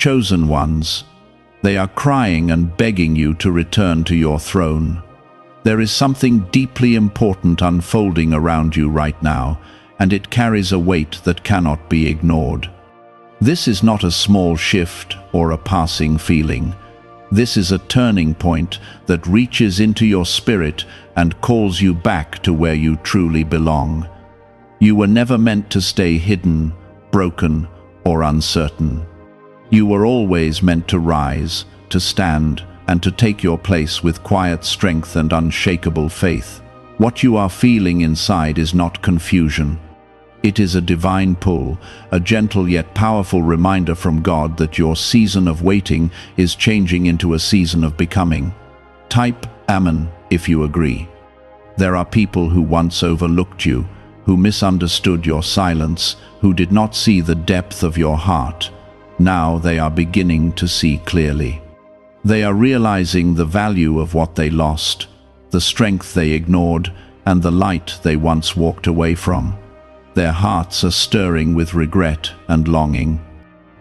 chosen ones. They are crying and begging you to return to your throne. There is something deeply important unfolding around you right now, and it carries a weight that cannot be ignored. This is not a small shift or a passing feeling. This is a turning point that reaches into your spirit and calls you back to where you truly belong. You were never meant to stay hidden, broken, or uncertain. You were always meant to rise, to stand, and to take your place with quiet strength and unshakable faith. What you are feeling inside is not confusion. It is a divine pull, a gentle yet powerful reminder from God that your season of waiting is changing into a season of becoming. Type Amen if you agree. There are people who once overlooked you, who misunderstood your silence, who did not see the depth of your heart. Now they are beginning to see clearly. They are realizing the value of what they lost, the strength they ignored, and the light they once walked away from. Their hearts are stirring with regret and longing.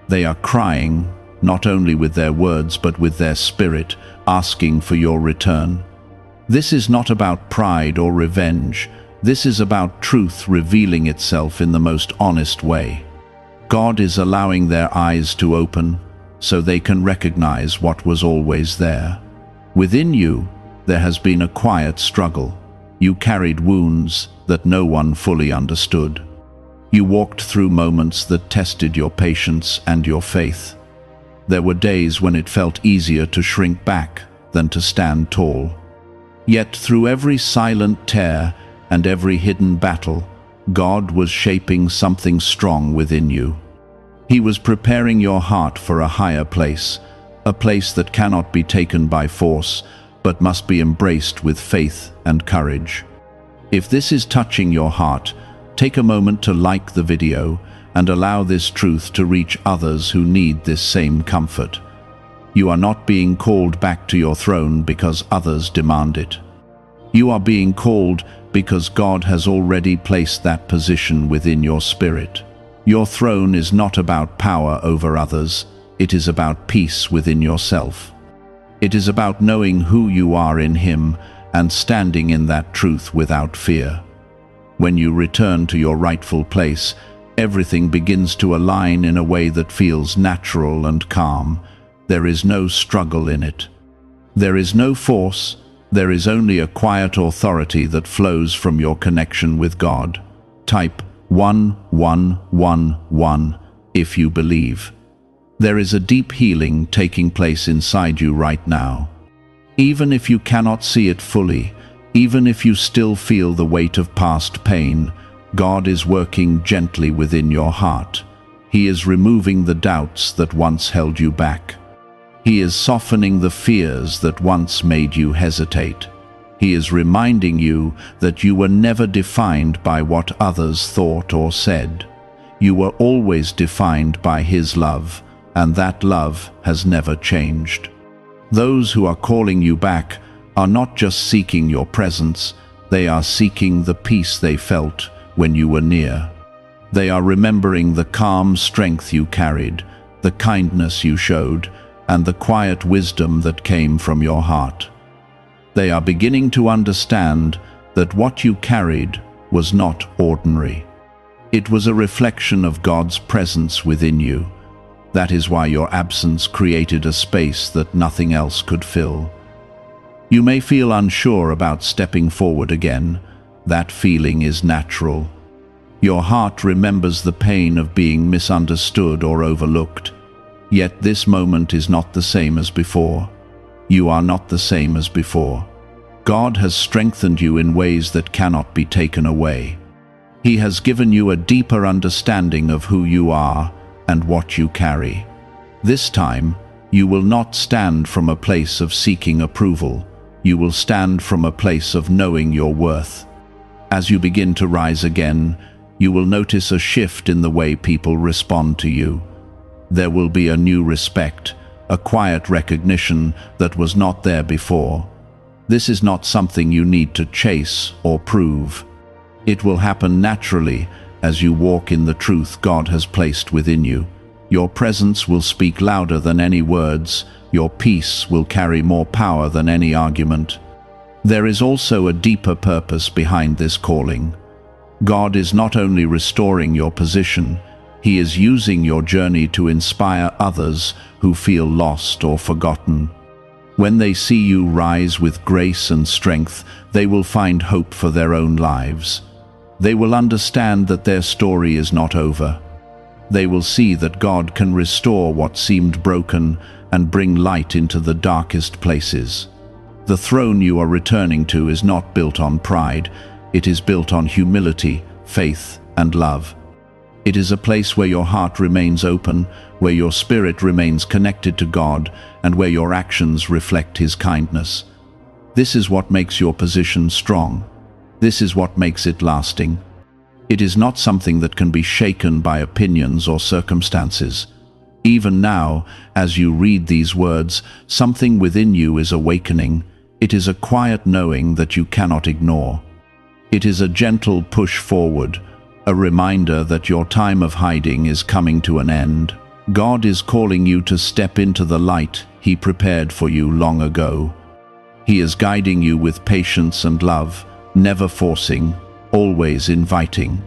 They are crying, not only with their words but with their spirit, asking for your return. This is not about pride or revenge. This is about truth revealing itself in the most honest way. God is allowing their eyes to open so they can recognize what was always there. Within you, there has been a quiet struggle. You carried wounds that no one fully understood. You walked through moments that tested your patience and your faith. There were days when it felt easier to shrink back than to stand tall. Yet through every silent tear and every hidden battle, God was shaping something strong within you. He was preparing your heart for a higher place, a place that cannot be taken by force, but must be embraced with faith and courage. If this is touching your heart, take a moment to like the video and allow this truth to reach others who need this same comfort. You are not being called back to your throne because others demand it. You are being called because God has already placed that position within your spirit. Your throne is not about power over others, it is about peace within yourself. It is about knowing who you are in Him and standing in that truth without fear. When you return to your rightful place, everything begins to align in a way that feels natural and calm. There is no struggle in it. There is no force, there is only a quiet authority that flows from your connection with God. Type 1111 if you believe. There is a deep healing taking place inside you right now. Even if you cannot see it fully, even if you still feel the weight of past pain, God is working gently within your heart. He is removing the doubts that once held you back. He is softening the fears that once made you hesitate. He is reminding you that you were never defined by what others thought or said. You were always defined by His love, and that love has never changed. Those who are calling you back are not just seeking your presence, they are seeking the peace they felt when you were near. They are remembering the calm strength you carried, the kindness you showed, and the quiet wisdom that came from your heart. They are beginning to understand that what you carried was not ordinary. It was a reflection of God's presence within you. That is why your absence created a space that nothing else could fill. You may feel unsure about stepping forward again. That feeling is natural. Your heart remembers the pain of being misunderstood or overlooked. Yet this moment is not the same as before. You are not the same as before. God has strengthened you in ways that cannot be taken away. He has given you a deeper understanding of who you are and what you carry. This time, you will not stand from a place of seeking approval. You will stand from a place of knowing your worth. As you begin to rise again, you will notice a shift in the way people respond to you. There will be a new respect, a quiet recognition that was not there before. This is not something you need to chase or prove. It will happen naturally as you walk in the truth God has placed within you. Your presence will speak louder than any words. Your peace will carry more power than any argument. There is also a deeper purpose behind this calling. God is not only restoring your position, He is using your journey to inspire others who feel lost or forgotten. When they see you rise with grace and strength, they will find hope for their own lives. They will understand that their story is not over. They will see that God can restore what seemed broken and bring light into the darkest places. The throne you are returning to is not built on pride. It is built on humility, faith, and love. It is a place where your heart remains open, where your spirit remains connected to God, and where your actions reflect His kindness. This is what makes your position strong. This is what makes it lasting. It is not something that can be shaken by opinions or circumstances. Even now, as you read these words, something within you is awakening. It is a quiet knowing that you cannot ignore. It is a gentle push forward, a reminder that your time of hiding is coming to an end. God is calling you to step into the light He prepared for you long ago. He is guiding you with patience and love, never forcing, always inviting.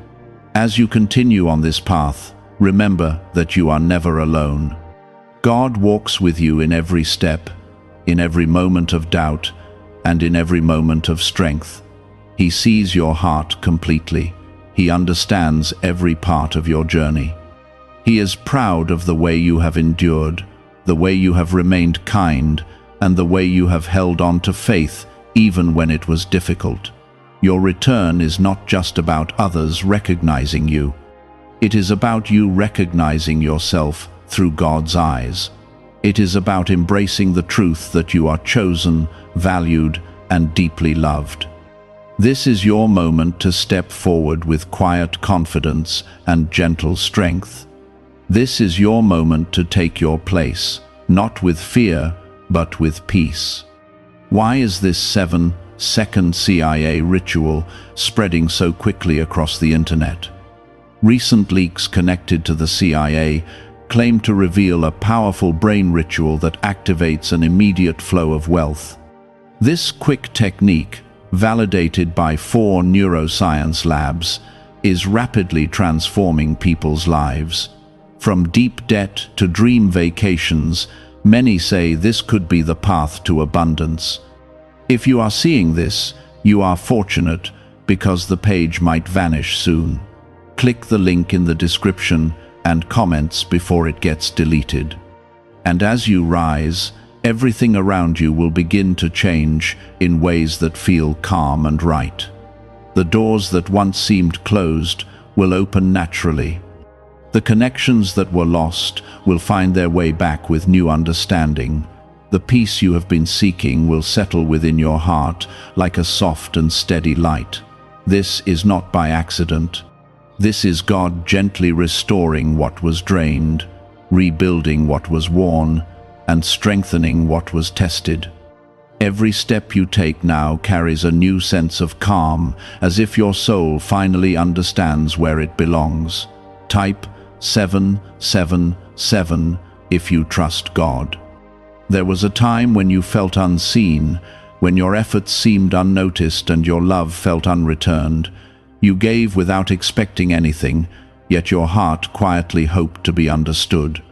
As you continue on this path, remember that you are never alone. God walks with you in every step, in every moment of doubt, and in every moment of strength. He sees your heart completely. He understands every part of your journey. He is proud of the way you have endured, the way you have remained kind, and the way you have held on to faith even when it was difficult. Your return is not just about others recognizing you. It is about you recognizing yourself through God's eyes. It is about embracing the truth that you are chosen, valued, and deeply loved. This is your moment to step forward with quiet confidence and gentle strength. This is your moment to take your place, not with fear, but with peace. Why is this 7-second CIA ritual spreading so quickly across the internet? Recent leaks connected to the CIA claim to reveal a powerful brain ritual that activates an immediate flow of wealth. This quick technique, validated by 4 neuroscience labs, is rapidly transforming people's lives. From deep debt to dream vacations, many say this could be the path to abundance. If you are seeing this, you are fortunate, because the page might vanish soon. Click the link in the description and comments before it gets deleted. And as you rise, everything around you will begin to change in ways that feel calm and right. The doors that once seemed closed will open naturally. The connections that were lost will find their way back with new understanding. The peace you have been seeking will settle within your heart like a soft and steady light. This is not by accident. This is God gently restoring what was drained, rebuilding what was worn, and strengthening what was tested. Every step you take now carries a new sense of calm, as if your soul finally understands where it belongs. Type 777 if you trust God. There was a time when you felt unseen, when your efforts seemed unnoticed and your love felt unreturned. You gave without expecting anything, yet your heart quietly hoped to be understood.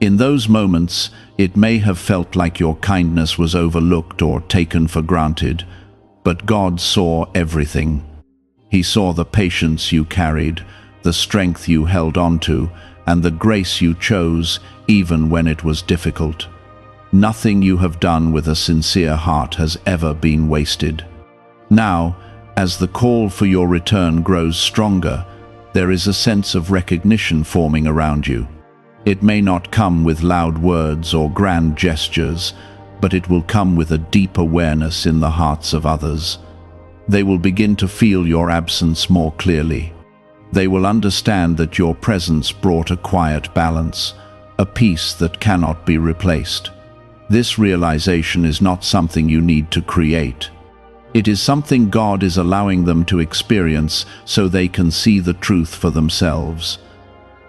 In those moments, it may have felt like your kindness was overlooked or taken for granted, but God saw everything. He saw the patience you carried, the strength you held onto, and the grace you chose even when it was difficult. Nothing you have done with a sincere heart has ever been wasted. Now, as the call for your return grows stronger, there is a sense of recognition forming around you. It may not come with loud words or grand gestures, but it will come with a deep awareness in the hearts of others. They will begin to feel your absence more clearly. They will understand that your presence brought a quiet balance, a peace that cannot be replaced. This realization is not something you need to create. It is something God is allowing them to experience so they can see the truth for themselves.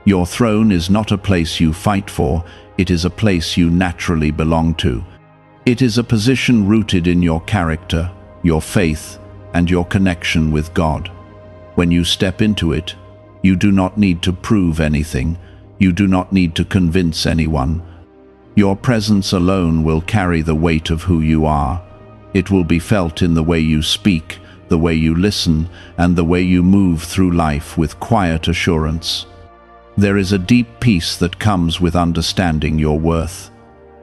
Your throne is not a place you fight for, it is a place you naturally belong to. It is a position rooted in your character, your faith, and your connection with God. When you step into it, you do not need to prove anything, you do not need to convince anyone. Your presence alone will carry the weight of who you are. It will be felt in the way you speak, the way you listen, and the way you move through life with quiet assurance. There is a deep peace that comes with understanding your worth.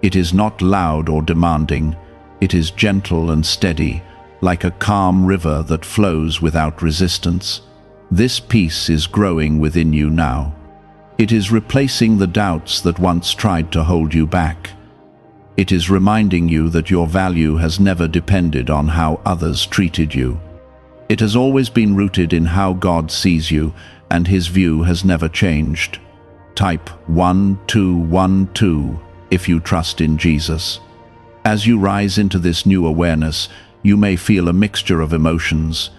It is not loud or demanding, it is gentle and steady, like a calm river that flows without resistance. This peace is growing within you now. It is replacing the doubts that once tried to hold you back. It is reminding you that your value has never depended on how others treated you. It has always been rooted in how God sees you, and His view has never changed. Type 1212 if you trust in Jesus. As you rise into this new awareness, you may feel a mixture of emotions.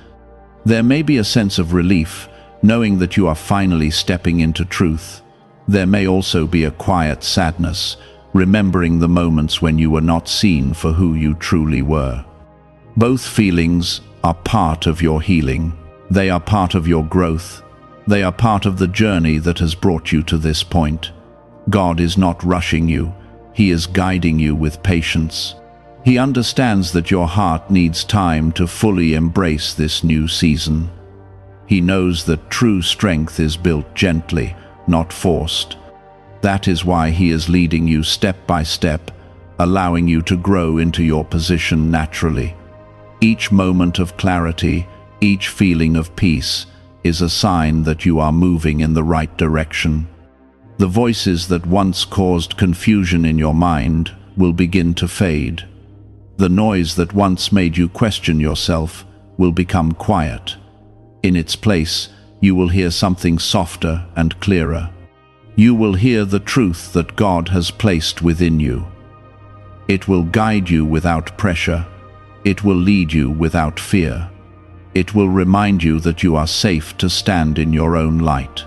There may be a sense of relief, knowing that you are finally stepping into truth. There may also be a quiet sadness, remembering the moments when you were not seen for who you truly were. Both feelings are part of your healing. They are part of your growth. They are part of the journey that has brought you to this point. God is not rushing you. He is guiding you with patience. He understands that your heart needs time to fully embrace this new season. He knows that true strength is built gently, not forced. That is why He is leading you step by step, allowing you to grow into your position naturally. Each moment of clarity, each feeling of peace, is a sign that you are moving in the right direction. The voices that once caused confusion in your mind will begin to fade. The noise that once made you question yourself will become quiet. In its place, you will hear something softer and clearer. You will hear the truth that God has placed within you. It will guide you without pressure. It will lead you without fear. It will remind you that you are safe to stand in your own light.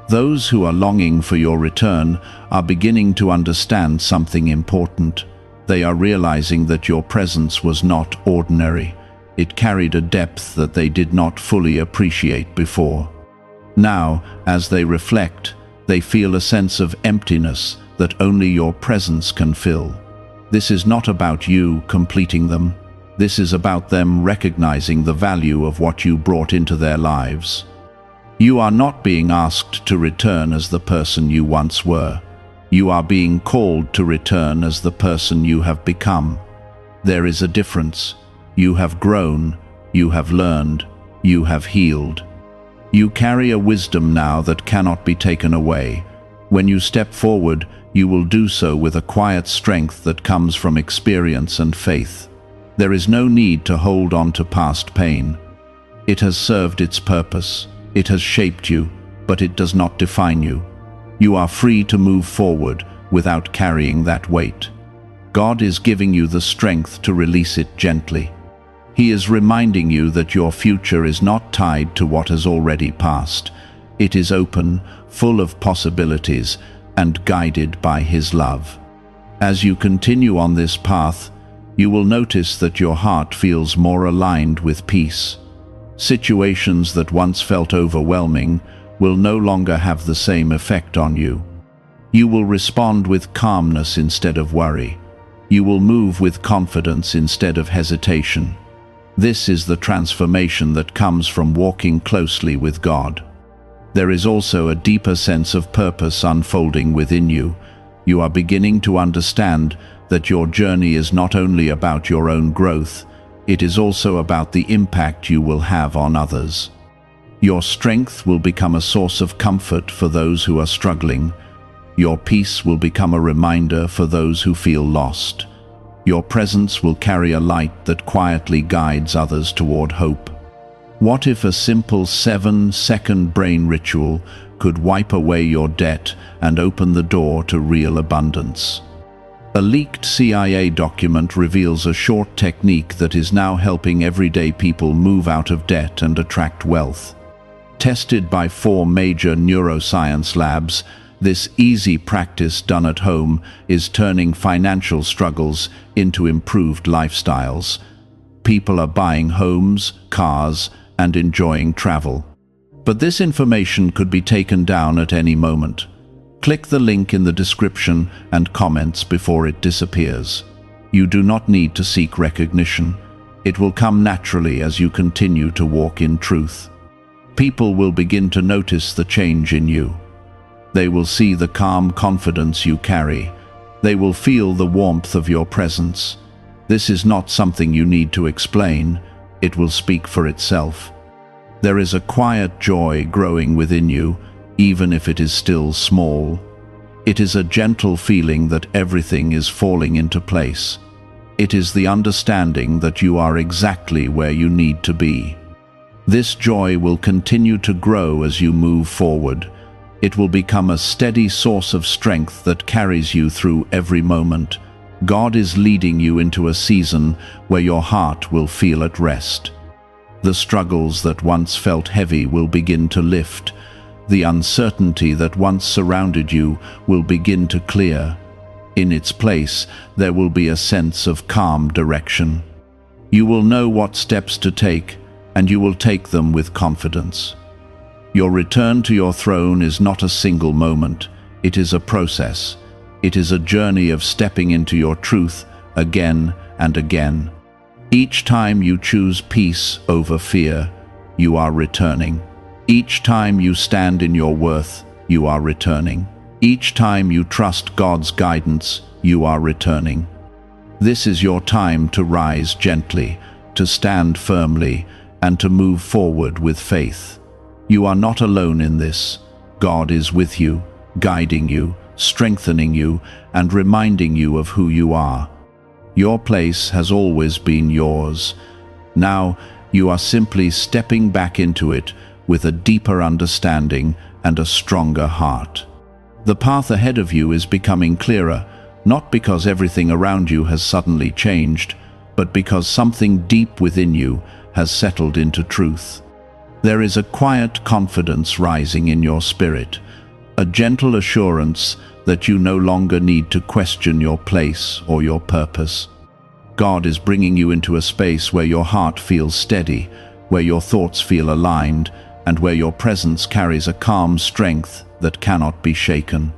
Those who are longing for your return are beginning to understand something important. They are realizing that your presence was not ordinary. It carried a depth that they did not fully appreciate before. Now, as they reflect, they feel a sense of emptiness that only your presence can fill. This is not about you completing them. This is about them recognizing the value of what you brought into their lives. You are not being asked to return as the person you once were. You are being called to return as the person you have become. There is a difference. You have grown, you have learned, you have healed. You carry a wisdom now that cannot be taken away. When you step forward, you will do so with a quiet strength that comes from experience and faith. There is no need to hold on to past pain. It has served its purpose. It has shaped you, but it does not define you. You are free to move forward without carrying that weight. God is giving you the strength to release it gently. He is reminding you that your future is not tied to what has already passed. It is open, full of possibilities, and guided by His love. As you continue on this path, you will notice that your heart feels more aligned with peace. Situations that once felt overwhelming will no longer have the same effect on you. You will respond with calmness instead of worry. You will move with confidence instead of hesitation. This is the transformation that comes from walking closely with God. There is also a deeper sense of purpose unfolding within you. You are beginning to understand that your journey is not only about your own growth, it is also about the impact you will have on others. Your strength will become a source of comfort for those who are struggling. Your peace will become a reminder for those who feel lost. Your presence will carry a light that quietly guides others toward hope. What if a simple 7-second brain ritual could wipe away your debt and open the door to real abundance? A leaked CIA document reveals a short technique that is now helping everyday people move out of debt and attract wealth. Tested by 4 major neuroscience labs, this easy practice done at home is turning financial struggles into improved lifestyles. People are buying homes, cars, and enjoying travel. But this information could be taken down at any moment. Click the link in the description and comments before it disappears. You do not need to seek recognition. It will come naturally as you continue to walk in truth. People will begin to notice the change in you. They will see the calm confidence you carry. They will feel the warmth of your presence. This is not something you need to explain. It will speak for itself. There is a quiet joy growing within you, even if it is still small. It is a gentle feeling that everything is falling into place. It is the understanding that you are exactly where you need to be. This joy will continue to grow as you move forward. It will become a steady source of strength that carries you through every moment. God is leading you into a season where your heart will feel at rest. The struggles that once felt heavy will begin to lift. The uncertainty that once surrounded you will begin to clear. In its place, there will be a sense of calm direction. You will know what steps to take, and you will take them with confidence. Your return to your throne is not a single moment. It is a process. It is a journey of stepping into your truth again and again. Each time you choose peace over fear, you are returning. Each time you stand in your worth, you are returning. Each time you trust God's guidance, you are returning. This is your time to rise gently, to stand firmly, and to move forward with faith. You are not alone in this. God is with you, guiding you, strengthening you, and reminding you of who you are. Your place has always been yours. Now you are simply stepping back into it with a deeper understanding and a stronger heart. The path ahead of you is becoming clearer, not because everything around you has suddenly changed, but because something deep within you has settled into truth. There is a quiet confidence rising in your spirit, a gentle assurance that you no longer need to question your place or your purpose. God is bringing you into a space where your heart feels steady, where your thoughts feel aligned, and where your presence carries a calm strength that cannot be shaken.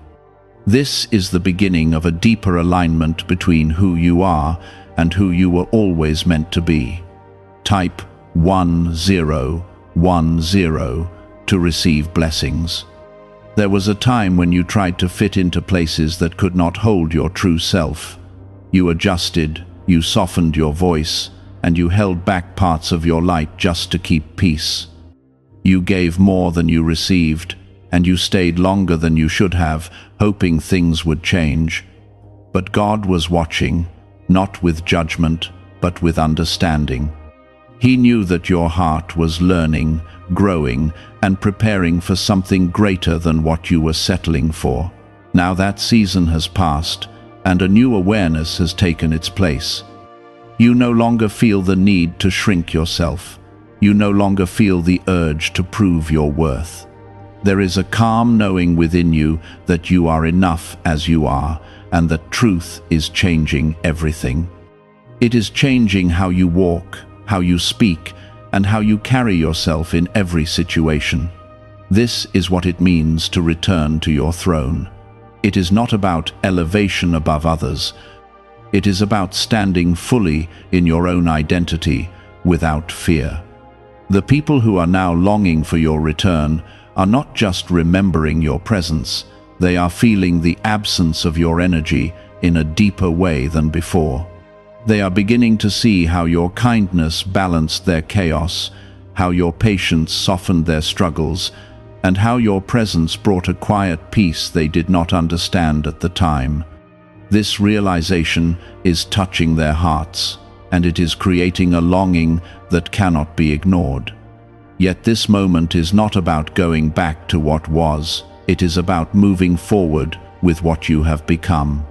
This is the beginning of a deeper alignment between who you are and who you were always meant to be. Type 1010 to receive blessings. There was a time when you tried to fit into places that could not hold your true self. You adjusted, you softened your voice, and you held back parts of your light just to keep peace. You gave more than you received, and you stayed longer than you should have, hoping things would change. But God was watching, not with judgment, but with understanding. He knew that your heart was learning, growing, and preparing for something greater than what you were settling for. Now that season has passed, and a new awareness has taken its place. You no longer feel the need to shrink yourself. You no longer feel the urge to prove your worth. There is a calm knowing within you that you are enough as you are, and that truth is changing everything. It is changing how you walk, how you speak, and how you carry yourself in every situation. This is what it means to return to your throne. It is not about elevation above others. It is about standing fully in your own identity without fear. The people who are now longing for your return are not just remembering your presence, they are feeling the absence of your energy in a deeper way than before. They are beginning to see how your kindness balanced their chaos, how your patience softened their struggles, and how your presence brought a quiet peace they did not understand at the time. This realization is touching their hearts, and it is creating a longing that cannot be ignored. Yet this moment is not about going back to what was, it is about moving forward with what you have become.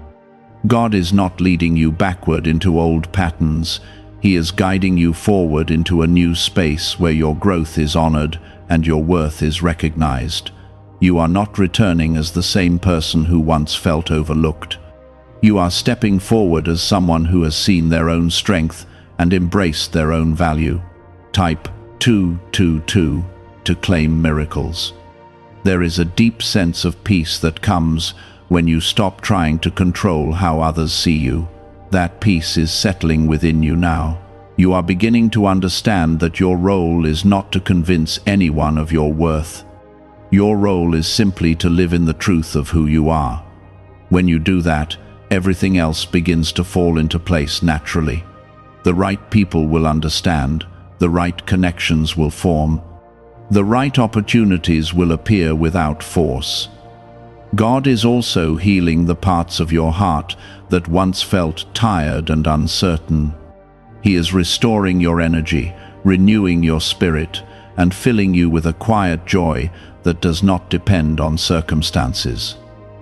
God is not leading you backward into old patterns, He is guiding you forward into a new space where your growth is honored and your worth is recognized. You are not returning as the same person who once felt overlooked. You are stepping forward as someone who has seen their own strength and embraced their own value. Type 222 to claim miracles. There is a deep sense of peace that comes when you stop trying to control how others see you. That peace is settling within you now. You are beginning to understand that your role is not to convince anyone of your worth. Your role is simply to live in the truth of who you are. When you do that, everything else begins to fall into place naturally. The right people will understand, the right connections will form, the right opportunities will appear without force. God is also healing the parts of your heart that once felt tired and uncertain. He is restoring your energy, renewing your spirit, and filling you with a quiet joy that does not depend on circumstances.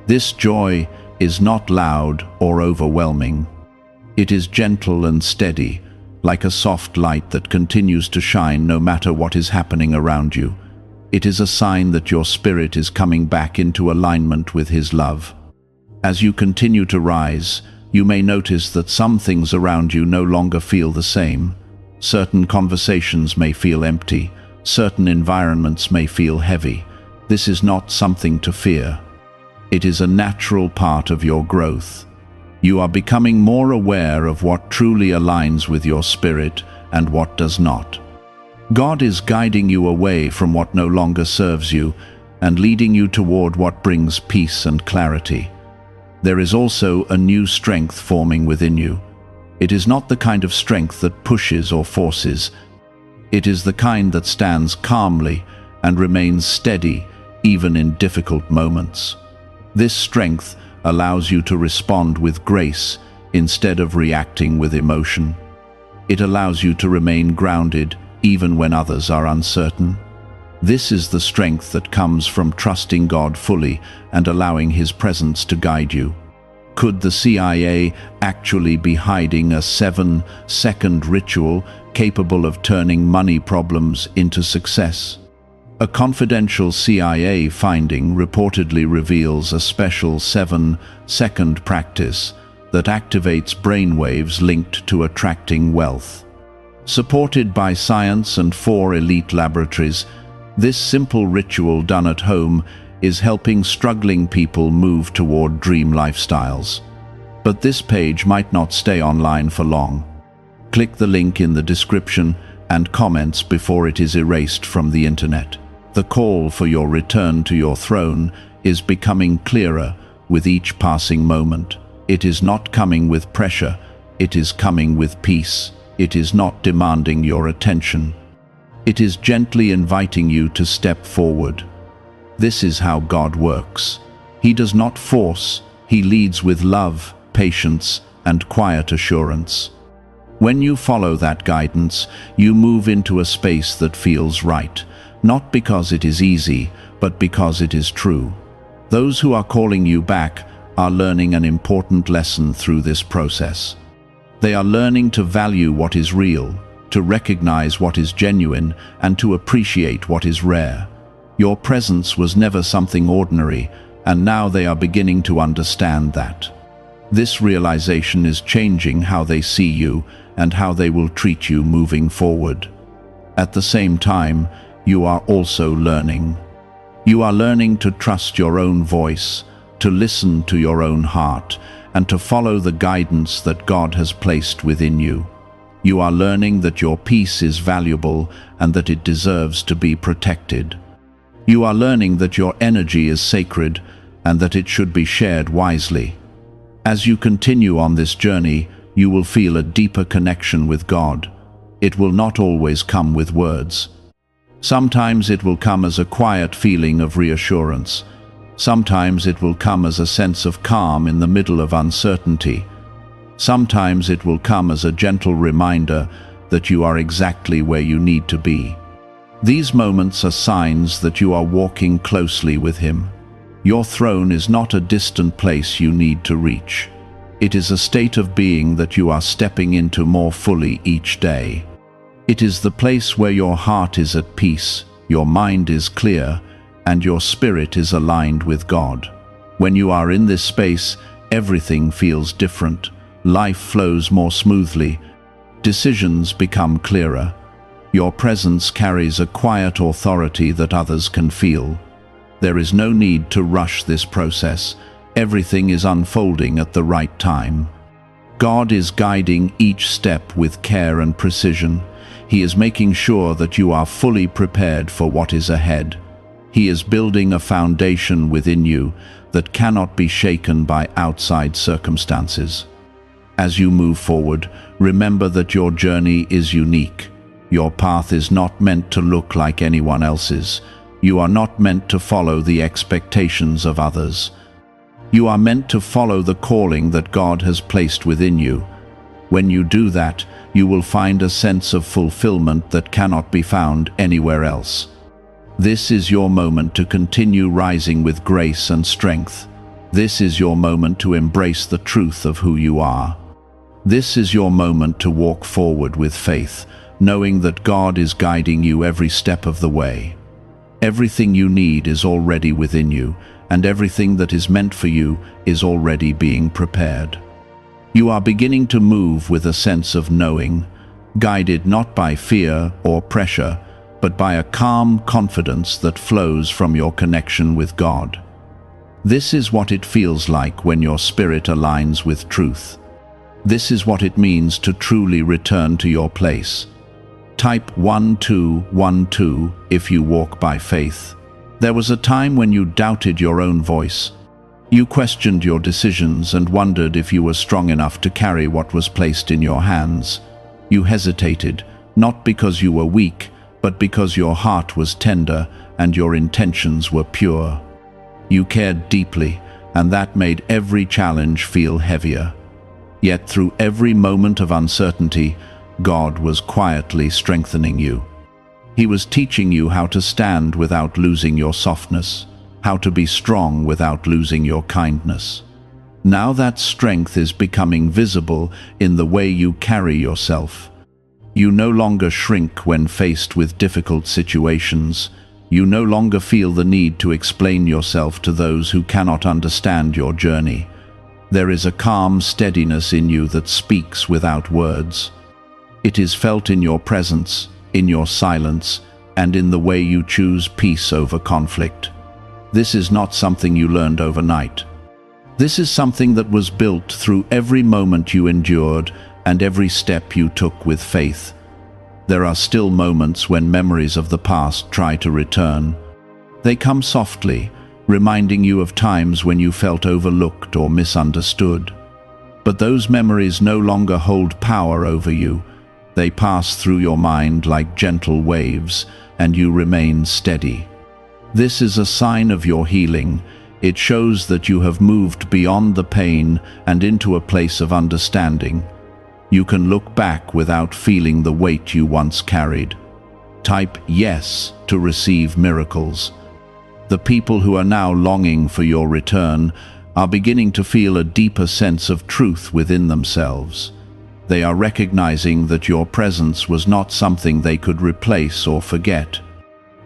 This joy is not loud or overwhelming. It is gentle and steady, like a soft light that continues to shine no matter what is happening around you. It is a sign that your spirit is coming back into alignment with His love. As you continue to rise, you may notice that some things around you no longer feel the same. Certain conversations may feel empty. Certain environments may feel heavy. This is not something to fear. It is a natural part of your growth. You are becoming more aware of what truly aligns with your spirit and what does not. God is guiding you away from what no longer serves you and leading you toward what brings peace and clarity. There is also a new strength forming within you. It is not the kind of strength that pushes or forces. It is the kind that stands calmly and remains steady even in difficult moments. This strength allows you to respond with grace instead of reacting with emotion. It allows you to remain grounded even when others are uncertain. This is the strength that comes from trusting God fully and allowing His presence to guide you. Could the CIA actually be hiding a 7-second ritual capable of turning money problems into success? A confidential CIA finding reportedly reveals a special 7-second practice that activates brainwaves linked to attracting wealth. Supported by science and 4 elite laboratories, this simple ritual done at home is helping struggling people move toward dream lifestyles. But this page might not stay online for long. Click the link in the description and comments before it is erased from the internet. The call for your return to your throne is becoming clearer with each passing moment. It is not coming with pressure, it is coming with peace. It is not demanding your attention. It is gently inviting you to step forward. This is how God works. He does not force, He leads with love, patience, and quiet assurance. When you follow that guidance, you move into a space that feels right, not because it is easy, but because it is true. Those who are calling you back are learning an important lesson through this process. They are learning to value what is real, to recognize what is genuine, and to appreciate what is rare. Your presence was never something ordinary, and now they are beginning to understand that. This realization is changing how they see you and how they will treat you moving forward. At the same time, you are also learning. You are learning to trust your own voice, to listen to your own heart, and to follow the guidance that God has placed within you. You are learning that your peace is valuable and that it deserves to be protected. You are learning that your energy is sacred and that it should be shared wisely. As you continue on this journey, you will feel a deeper connection with God. It will not always come with words. Sometimes it will come as a quiet feeling of reassurance. Sometimes it will come as a sense of calm in the middle of uncertainty. Sometimes it will come as a gentle reminder that you are exactly where you need to be. These moments are signs that you are walking closely with Him. Your throne is not a distant place you need to reach. It is a state of being that you are stepping into more fully each day. It is the place where your heart is at peace, your mind is clear, and your spirit is aligned with God. When you are in this space, everything feels different. Life flows more smoothly. Decisions become clearer. Your presence carries a quiet authority that others can feel. There is no need to rush this process. Everything is unfolding at the right time. God is guiding each step with care and precision. He is making sure that you are fully prepared for what is ahead. He is building a foundation within you that cannot be shaken by outside circumstances. As you move forward, remember that your journey is unique. Your path is not meant to look like anyone else's. You are not meant to follow the expectations of others. You are meant to follow the calling that God has placed within you. When you do that, you will find a sense of fulfillment that cannot be found anywhere else. This is your moment to continue rising with grace and strength. This is your moment to embrace the truth of who you are. This is your moment to walk forward with faith, knowing that God is guiding you every step of the way. Everything you need is already within you, and everything that is meant for you is already being prepared. You are beginning to move with a sense of knowing, guided not by fear or pressure, but by a calm confidence that flows from your connection with God. This is what it feels like when your spirit aligns with truth. This is what it means to truly return to your place. Type 1212 if you walk by faith. There was a time when you doubted your own voice. You questioned your decisions and wondered if you were strong enough to carry what was placed in your hands. You hesitated, not because you were weak, but because your heart was tender and your intentions were pure. You cared deeply, and that made every challenge feel heavier. Yet through every moment of uncertainty, God was quietly strengthening you. He was teaching you how to stand without losing your softness, how to be strong without losing your kindness. Now that strength is becoming visible in the way you carry yourself. You no longer shrink when faced with difficult situations. You no longer feel the need to explain yourself to those who cannot understand your journey. There is a calm steadiness in you that speaks without words. It is felt in your presence, in your silence, and in the way you choose peace over conflict. This is not something you learned overnight. This is something that was built through every moment you endured and every step you took with faith. There are still moments when memories of the past try to return. They come softly, reminding you of times when you felt overlooked or misunderstood. But those memories no longer hold power over you. They pass through your mind like gentle waves, and you remain steady. This is a sign of your healing. It shows that you have moved beyond the pain and into a place of understanding. You can look back without feeling the weight you once carried. Type yes to receive miracles. The people who are now longing for your return are beginning to feel a deeper sense of truth within themselves. They are recognizing that your presence was not something they could replace or forget.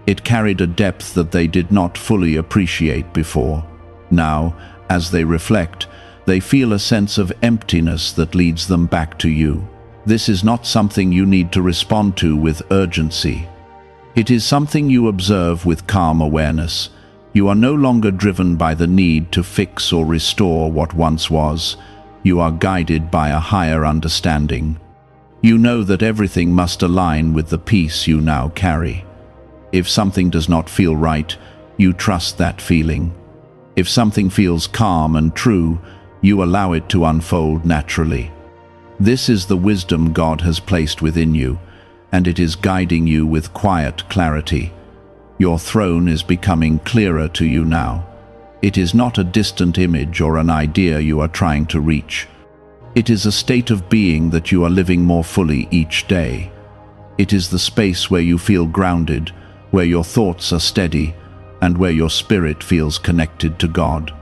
It carried a depth that they did not fully appreciate before. Now, as they reflect, they feel a sense of emptiness that leads them back to you. This is not something you need to respond to with urgency. It is something you observe with calm awareness. You are no longer driven by the need to fix or restore what once was. You are guided by a higher understanding. You know that everything must align with the peace you now carry. If something does not feel right, you trust that feeling. If something feels calm and true, you allow it to unfold naturally. This is the wisdom God has placed within you, and it is guiding you with quiet clarity. Your throne is becoming clearer to you now. It is not a distant image or an idea you are trying to reach. It is a state of being that you are living more fully each day. It is the space where you feel grounded, where your thoughts are steady, and where your spirit feels connected to God.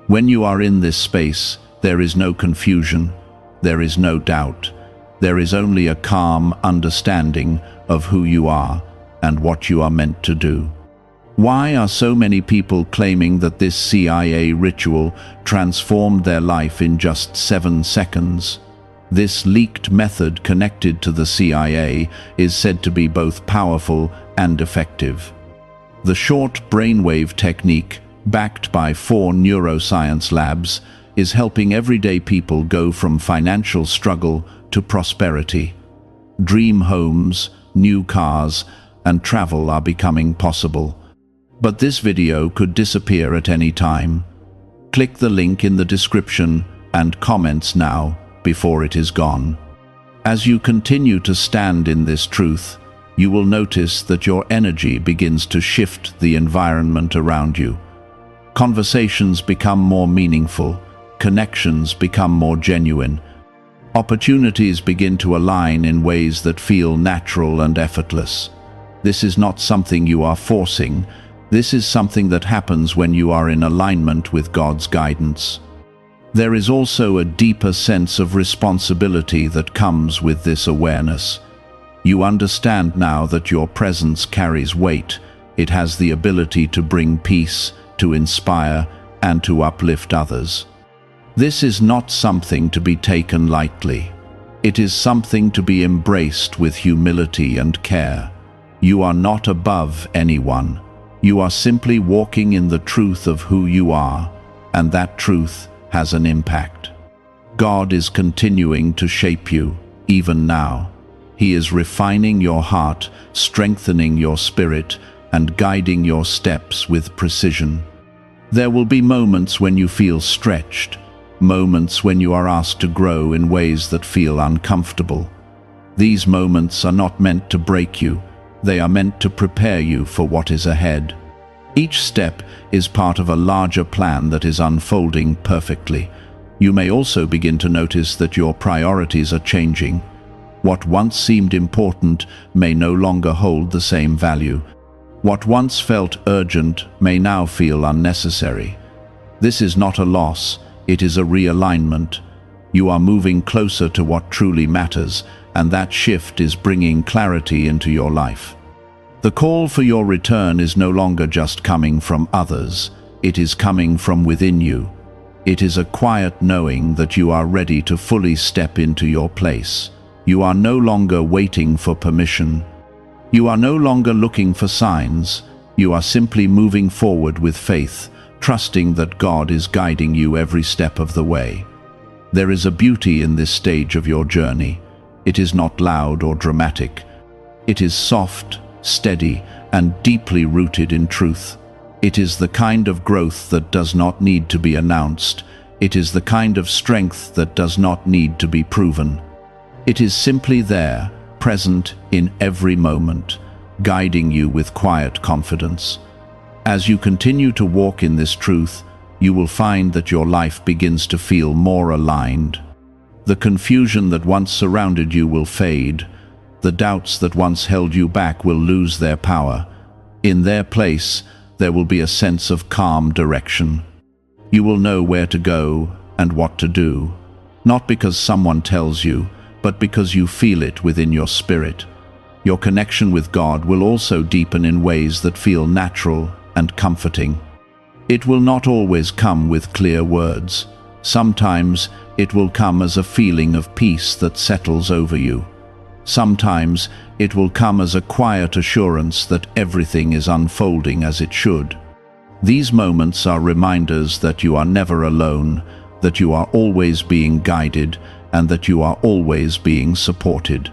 When you are in this space, There is no confusion. There is no doubt. There is only a calm understanding of who you are and what you are meant to do. Why are so many people claiming that this CIA ritual transformed their life in just 7 seconds? This leaked method connected to the CIA is said to be both powerful and effective. The short brainwave technique, backed by 4 neuroscience labs, is helping everyday people go from financial struggle to prosperity. Dream homes, new cars, and travel are becoming possible. But this video could disappear at any time. Click the link in the description and comments now before it is gone. As you continue to stand in this truth, you will notice that your energy begins to shift the environment around you. Conversations become more meaningful, connections become more genuine. Opportunities begin to align in ways that feel natural and effortless. This is not something you are forcing. This is something that happens when you are in alignment with God's guidance. There is also a deeper sense of responsibility that comes with this awareness. You understand now that your presence carries weight. It has the ability to bring peace, to inspire, and to uplift others. This is not something to be taken lightly. It is something to be embraced with humility and care. You are not above anyone. You are simply walking in the truth of who you are, and that truth has an impact. God is continuing to shape you, even now. He is refining your heart, strengthening your spirit, and guiding your steps with precision. There will be moments when you feel stretched, moments when you are asked to grow in ways that feel uncomfortable. These moments are not meant to break you. They are meant to prepare you for what is ahead. Each step is part of a larger plan that is unfolding perfectly. You may also begin to notice that your priorities are changing. What once seemed important may no longer hold the same value. What once felt urgent may now feel unnecessary. This is not a loss, it is a realignment. You are moving closer to what truly matters, and that shift is bringing clarity into your life. The call for your return is no longer just coming from others, it is coming from within you. It is a quiet knowing that you are ready to fully step into your place. You are no longer waiting for permission. You are no longer looking for signs. You are simply moving forward with faith, trusting that God is guiding you every step of the way. There is a beauty in this stage of your journey. It is not loud or dramatic. It is soft, steady, and deeply rooted in truth. It is the kind of growth that does not need to be announced. It is the kind of strength that does not need to be proven. It is simply there, present in every moment, guiding you with quiet confidence. As you continue to walk in this truth, you will find that your life begins to feel more aligned. The confusion that once surrounded you will fade. The doubts that once held you back will lose their power. In their place, there will be a sense of calm direction. You will know where to go and what to do, not because someone tells you, but because you feel it within your spirit. Your connection with God will also deepen in ways that feel natural and comforting. It will not always come with clear words. Sometimes it will come as a feeling of peace that settles over you. Sometimes it will come as a quiet assurance that everything is unfolding as it should. These moments are reminders that you are never alone, that you are always being guided, and that you are always being supported.